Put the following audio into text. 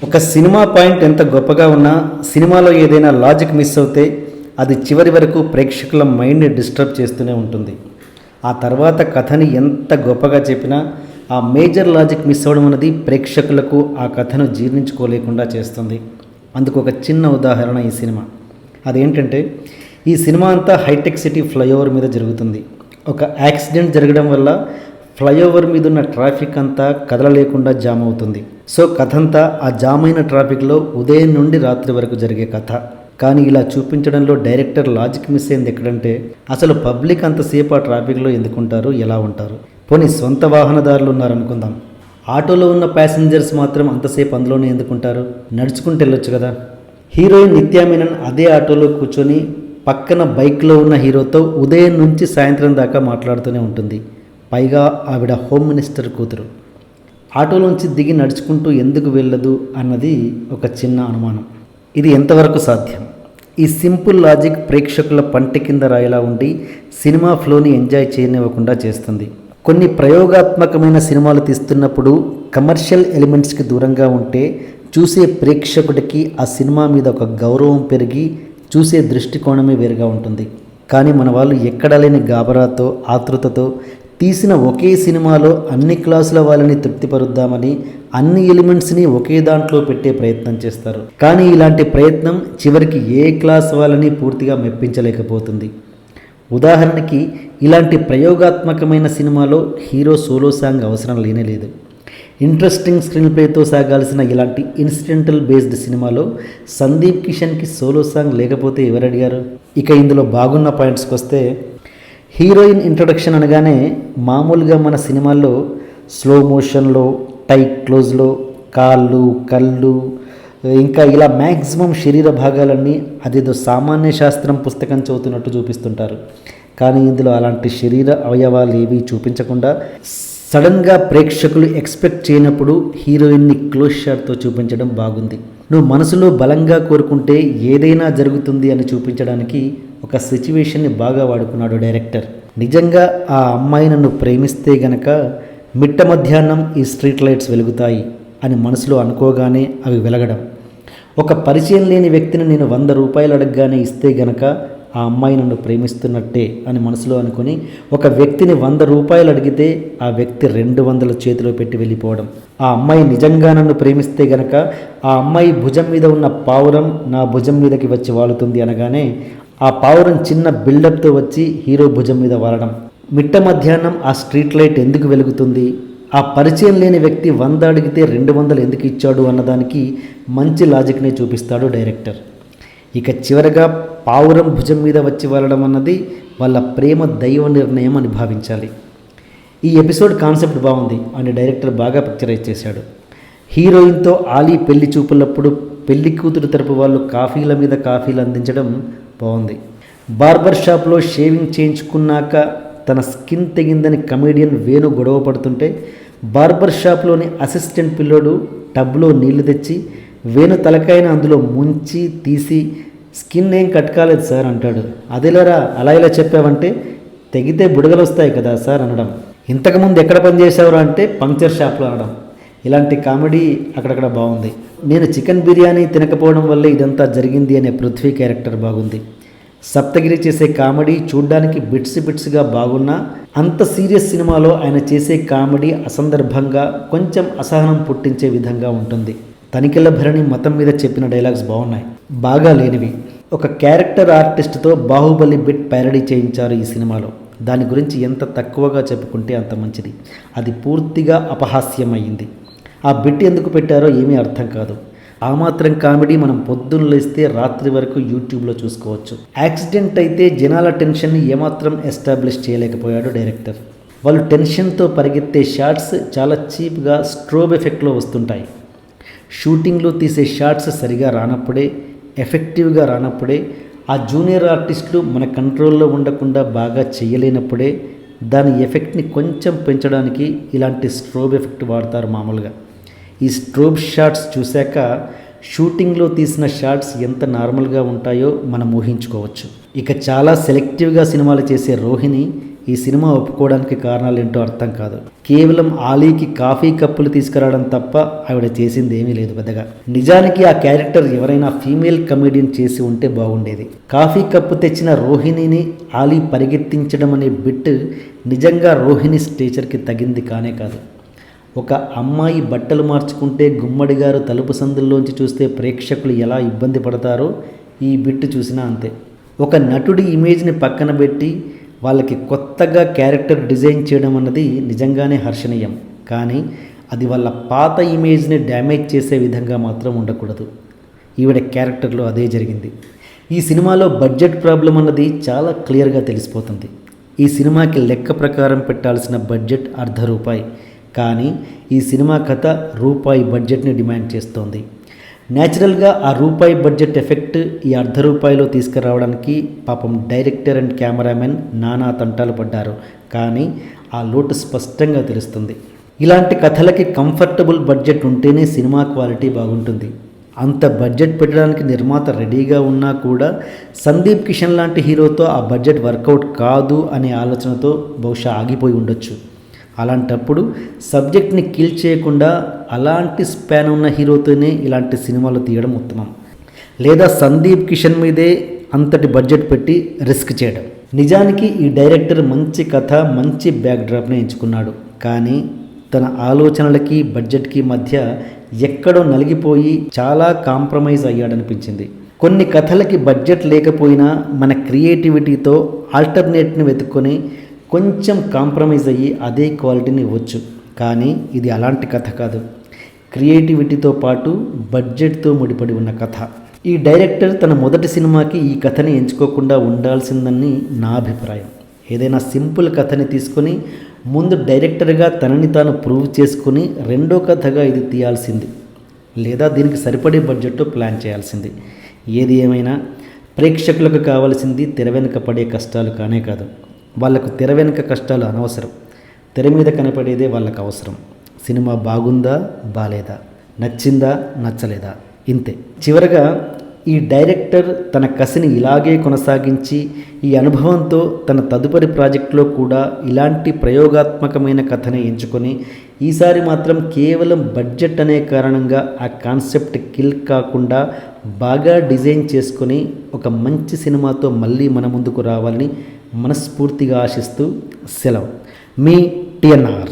ఒక cinema point ఎంత గొప్పగా ఉన్నా సినిమాలో ఏదైనా లాజిక్ మిస్ అవుతే అది చివరి వరకు ప్రేక్షకుల మైండ్ని డిస్టర్బ్ చేస్తూనే ఉంటుంది. ఆ తర్వాత కథని ఎంత గొప్పగా చెప్పినా ఆ మేజర్ లాజిక్ మిస్ అవ్వడం అనేది ప్రేక్షకులకు ఆ కథను జీర్ణించుకోలేకుండా చేస్తుంది. అందుకు ఒక చిన్న ఉదాహరణ ఈ సినిమా. అదేంటంటే, ఈ సినిమా అంతా హైటెక్ సిటీ ఫ్లైఓవర్ మీద జరుగుతుంది. ఒక యాక్సిడెంట్ జరగడం వల్ల ఫ్లైఓవర్ మీద ఉన్న ట్రాఫిక్ అంతా కదలలేకుండా జామ్ అవుతుంది. సో కథంతా ఆ జామ్ అయిన ట్రాఫిక్లో ఉదయం నుండి రాత్రి వరకు జరిగే కథ. కానీ ఇలా చూపించడంలో డైరెక్టర్ లాజిక్ మిస్ అయింది ఎక్కడంటే, అసలు పబ్లిక్ అంతసేపు ఆ ట్రాఫిక్లో ఎందుకుంటారు, ఎలా ఉంటారు? పోనీ సొంత వాహనదారులు ఉన్నారనుకుందాం, ఆటోలో ఉన్న ప్యాసింజర్స్ మాత్రం అంతసేపు అందులోనే ఎందుకుంటారు? నడుచుకుంటూ వెళ్ళొచ్చు కదా. హీరోయిన్ నిత్యా మీనన్ అదే ఆటోలో కూర్చొని పక్కన బైక్లో ఉన్న హీరోతో ఉదయం నుంచి సాయంత్రం దాకా మాట్లాడుతూనే ఉంటుంది. పైగా ఆవిడ హోమ్ మినిస్టర్ కూతురు. ఆటోలోంచి దిగి నడుచుకుంటూ ఎందుకు వెళ్ళదు అన్నది ఒక చిన్న అనుమానం. ఇది ఎంతవరకు సాధ్యం? ఈ సింపుల్ లాజిక్ ప్రేక్షకుల పంటి కింద రాయిలా ఉండి సినిమా ఫ్లోని ఎంజాయ్ చేయనివ్వకుండా చేస్తుంది. కొన్ని ప్రయోగాత్మకమైన సినిమాలు తీస్తున్నప్పుడు కమర్షియల్ ఎలిమెంట్స్కి దూరంగా ఉంటే చూసే ప్రేక్షకుడికి ఆ సినిమా మీద ఒక గౌరవం పెరిగి చూసే దృష్టికోణమే వేరుగా ఉంటుంది. కానీ మన వాళ్ళు ఎక్కడ లేని గాబరాతో, ఆతృతతో తీసిన ఒకే సినిమాలో అన్ని క్లాసుల వాళ్ళని తృప్తిపరుద్దామని అన్ని ఎలిమెంట్స్ని ఒకే దాంట్లో పెట్టే ప్రయత్నం చేస్తారు. కానీ ఇలాంటి ప్రయత్నం చివరికి ఏ క్లాస్ వాళ్ళని పూర్తిగా మెప్పించలేకపోతుంది. ఉదాహరణకి, ఇలాంటి ప్రయోగాత్మకమైన సినిమాలో హీరో సోలో సాంగ్ అవసరం లేనేలేదు. ఇంట్రెస్టింగ్ స్క్రీన్ ప్లేతో సాగాల్సిన ఇలాంటి ఇన్సిడెంటల్ బేస్డ్ సినిమాలో సందీప్ కిషన్కి సోలో సాంగ్ లేకపోతే ఎవరు అడిగారు? ఇక ఇందులో బాగున్న పాయింట్స్కి వస్తే, హీరోయిన్ ఇంట్రొడక్షన్ అనగానే మామూలుగా మన సినిమాల్లో స్లో మోషన్లో, టైట్ క్లోజ్లో కాళ్ళు, కళ్ళు, ఇంకా ఇలా మ్యాక్సిమం శరీర భాగాలన్నీ అదేదో సామాన్య శాస్త్రం పుస్తకం చదువుతున్నట్టు చూపిస్తుంటారు. కానీ ఇందులో అలాంటి శరీర అవయవాలు ఏవి చూపించకుండా సడన్గా ప్రేక్షకులు ఎక్స్పెక్ట్ చేయనప్పుడు హీరోయిన్ని క్లోజ్ షాట్తో చూపించడం బాగుంది. నువ్వు మనసులో బలంగా కోరుకుంటే ఏదైనా జరుగుతుంది అని చూపించడానికి ఒక సిచ్యువేషన్ని బాగా వాడుకున్నాడు డైరెక్టర్. నిజంగా ఆ అమ్మాయి నన్ను ప్రేమిస్తే గనక మిట్ట మధ్యాహ్నం ఈ స్ట్రీట్ లైట్స్ వెలుగుతాయి అని మనసులో అనుకోగానే అవి వెలగడం. ఒక పరిచయం లేని వ్యక్తిని నేను 100 రూపాయలు అడగగానే ఇస్తే గనక ఆ అమ్మాయి నన్ను ప్రేమిస్తున్నట్టే అని మనసులో అనుకుని ఒక వ్యక్తిని 100 రూపాయలు అడిగితే ఆ వ్యక్తి 200 చేతిలో పెట్టి వెళ్ళిపోవడం. ఆ అమ్మాయి నిజంగా నన్ను ప్రేమిస్తే గనక ఆ అమ్మాయి భుజం మీద ఉన్న పావురం నా భుజం మీదకి వచ్చి వాలుతుంది అనగానే ఆ పావురం చిన్న బిల్డప్తో వచ్చి హీరో భుజం మీద వాలడం. మిట్ట మధ్యాహ్నం ఆ స్ట్రీట్ లైట్ ఎందుకు వెలుగుతుంది, ఆ పరిచయం లేని వ్యక్తి 100 అడిగితే 200 ఎందుకు ఇచ్చాడు అన్నదానికి మంచి లాజిక్నే చూపిస్తాడు డైరెక్టర్. ఇక చివరగా పావురం భుజం మీద వచ్చి వాలడం అన్నది వాళ్ళ ప్రేమ దైవ నిర్ణయం అని భావించాలి. ఈ ఎపిసోడ్ కాన్సెప్ట్ బాగుంది అని డైరెక్టర్ బాగా పిక్చరైజ్ చేశాడు. హీరోయిన్తో ఆలీ పెళ్లి చూపులప్పుడు పెళ్లి కూతురు తరపు వాళ్ళు కాఫీల మీద కాఫీలు అందించడం బాగుంది. బార్బర్ షాప్లో షేవింగ్ చేయించుకున్నాక తన స్కిన్ తెగిందని కమెడియన్ వేణు గొడవ పడుతుంటే బార్బర్ షాప్లోని అసిస్టెంట్ పిల్లోడు టబ్లో నీళ్లు తెచ్చి వేణు తలకాయను అందులో ముంచి తీసి స్కిన్ ఏం కట్టుకోలేదు సార్ అంటాడు. అదేలేరా అలా ఇలా చెప్పావంటే తెగితే బుడగలు వస్తాయి కదా సార్ అనడం. ఇంతకుముందు ఎక్కడ పనిచేసావురా అంటే పంక్చర్ షాప్లో అనడం. ఇలాంటి కామెడీ అక్కడక్కడ బాగుంది. నేను చికెన్ బిర్యానీ తినకపోవడం వల్లే ఇదంతా జరిగింది అనే పృథ్వీ క్యారెక్టర్ బాగుంది. సప్తగిరి చేసే కామెడీ చూడ్డానికి బిట్స్గా బాగున్నా అంత సీరియస్ సినిమాలో ఆయన చేసే కామెడీ అసందర్భంగా కొంచెం అసహనం పుట్టించే విధంగా ఉంటుంది. తనికెళ్ళ భరణి మతం మీద చెప్పిన డైలాగ్స్ బాగున్నాయి. బాగా లేనివి, ఒక క్యారెక్టర్ ఆర్టిస్ట్తో బాహుబలి బిట్ ప్యారడీ చేయించారు ఈ సినిమాలో. దాని గురించి ఎంత తక్కువగా చెప్పుకుంటే అంత మంచిది. అది పూర్తిగా అపహాస్యం అయ్యింది. ఆ బిట్ ఎందుకు పెట్టారో ఏమీ అర్థం కాదు. ఆ మాత్రం కామెడీ మనం పొద్దున్న లేస్తే రాత్రి వరకు యూట్యూబ్లో చూసుకోవచ్చు. యాక్సిడెంట్ అయితే జనాల టెన్షన్ని ఏమాత్రం ఎస్టాబ్లిష్ చేయలేకపోయాడు డైరెక్టర్. వాళ్ళు టెన్షన్తో పరిగెత్తే షాట్స్ చాలా చీప్గా స్ట్రోబ్ ఎఫెక్ట్లో వస్తుంటాయి. షూటింగ్లో తీసే షాట్స్ సరిగా రానప్పుడే, ఎఫెక్టివ్గా రానప్పుడే, ఆ జూనియర్ ఆర్టిస్టులు మన కంట్రోల్లో ఉండకుండా బాగా చేయలేనప్పుడే దాని ఎఫెక్ట్ని కొంచెం పెంచడానికి ఇలాంటి స్ట్రోబ్ ఎఫెక్ట్ వాడతారు మామూలుగా. ఈ స్ట్రోబ్ షాట్స్ చూశాక షూటింగ్లో తీసిన షాట్స్ ఎంత నార్మల్గా ఉంటాయో మనం ఊహించుకోవచ్చు. ఇక చాలా సెలెక్టివ్గా సినిమాలు చేసే రోహిణి ఈ సినిమా ఒప్పుకోవడానికి కారణాలు ఏంటో అర్థం కాదు. కేవలం ఆలీకి కాఫీ కప్పులు తీసుకురావడం తప్ప ఆవిడ చేసింది ఏమీ లేదు పెద్దగా. నిజానికి ఆ క్యారెక్టర్ ఎవరైనా ఫీమేల్ కమెడియన్ చేసి ఉంటే బాగుండేది. కాఫీ కప్పు తెచ్చిన రోహిణిని ఆలీ పరిగెత్తించడం అనే బిట్ నిజంగా రోహిణి స్టేచర్కి తగింది కానే కాదు. ఒక అమ్మాయి బట్టలు మార్చుకుంటే గుమ్మడి గారు తలుపు సందుల్లోంచి చూస్తే ప్రేక్షకులు ఎలా ఇబ్బంది పడతారో ఈ బిట్ చూసినా అంతే. ఒక నటుడి ఇమేజ్ని పక్కన పెట్టి వాళ్ళకి కొత్తగా క్యారెక్టర్ డిజైన్ చేయడం అన్నది నిజంగానే హర్షణీయం. కానీ అది వాళ్ళ పాత ఇమేజ్ని డ్యామేజ్ చేసే విధంగా మాత్రం ఉండకూడదు. ఈవిడ క్యారెక్టర్లో అదే జరిగింది. ఈ సినిమాలో బడ్జెట్ ప్రాబ్లం అన్నది చాలా క్లియర్గా తెలిసిపోతుంది. ఈ సినిమాకి లెక్క ప్రకారం పెట్టాల్సిన బడ్జెట్ ₹1.5, కానీ ఈ సినిమా కథ రూపాయి బడ్జెట్ని డిమాండ్ చేస్తోంది. న్యాచురల్గా ఆ రూపాయి బడ్జెట్ ఎఫెక్ట్ ఈ ₹1.5లో తీసుకురావడానికి పాపం డైరెక్టర్ అండ్ కెమెరామెన్ నానా తంటాలు పడ్డారు. కానీ ఆ లోటు స్పష్టంగా తెలుస్తుంది. ఇలాంటి కథలకి కంఫర్టబుల్ బడ్జెట్ ఉంటేనే సినిమా క్వాలిటీ బాగుంటుంది. అంత బడ్జెట్ పెట్టడానికి నిర్మాత రెడీగా ఉన్నా కూడా సందీప్ కిషన్ లాంటి హీరోతో ఆ బడ్జెట్ వర్కౌట్ కాదు అనే ఆలోచనతో బహుశా ఆగిపోయి ఉండొచ్చు. అలాంటప్పుడు సబ్జెక్ట్ని కిల్ చేయకుండా అలాంటి స్పాన్ ఉన్న హీరోతోనే ఇలాంటి సినిమాలు తీయడం ఉత్తమం. లేదా సందీప్ కిషన్ మీదే అంతటి బడ్జెట్ పెట్టి రిస్క్ చేయడం. నిజానికి ఈ డైరెక్టర్ మంచి కథ, మంచి బ్యాక్డ్రాప్ని ఎంచుకున్నాడు. కానీ తన ఆలోచనలకి బడ్జెట్కి మధ్య ఎక్కడో నలిగిపోయి చాలా కాంప్రమైజ్ అయ్యాడనిపించింది. కొన్ని కథలకి బడ్జెట్ లేకపోయినా మన క్రియేటివిటీతో ఆల్టర్నేట్ని వెతుక్కొని కొంచెం కాంప్రమైజ్ అయ్యి అదే క్వాలిటీని ఇవ్వచ్చు. కానీ ఇది అలాంటి కథ కాదు. క్రియేటివిటీతో పాటు బడ్జెట్తో ముడిపడి ఉన్న కథ. ఈ డైరెక్టర్ తన మొదటి సినిమాకి ఈ కథని ఎంచుకోకుండా ఉండాల్సిందని నా అభిప్రాయం. ఏదైనా సింపుల్ కథని తీసుకొని ముందు డైరెక్టర్గా తనని తాను ప్రూవ్ చేసుకుని రెండో కథగా ఇది తీయాల్సింది. లేదా దీనికి సరిపడే బడ్జెట్తో ప్లాన్ చేయాల్సింది. ఏది ఏమైనా ప్రేక్షకులకు కావాల్సింది తెర వెనుక పడే కష్టాలు కానే కాదు. వాళ్లకు తెర వెనుక కష్టాలు అనవసరం. తెర మీద కనపడేదే వాళ్ళకు అవసరం. సినిమా బాగుందా, బాలేదా, నచ్చిందా, నచ్చలేదా, ఇంతే. చివరగా ఈ డైరెక్టర్ తన కసిని ఇలాగే కొనసాగించి ఈ అనుభవంతో తన తదుపరి ప్రాజెక్టులో కూడా ఇలాంటి ప్రయోగాత్మకమైన కథని ఎంచుకొని ఈసారి మాత్రం కేవలం బడ్జెట్ అనే కారణంగా ఆ కాన్సెప్ట్ కిల్ కాకుండా బాగా డిజైన్ చేసుకొని ఒక మంచి సినిమాతో మళ్ళీ మన ముందుకు రావాలని మనస్ఫూర్తిగా ఆశిస్తూ సెలవు. మీ TNR.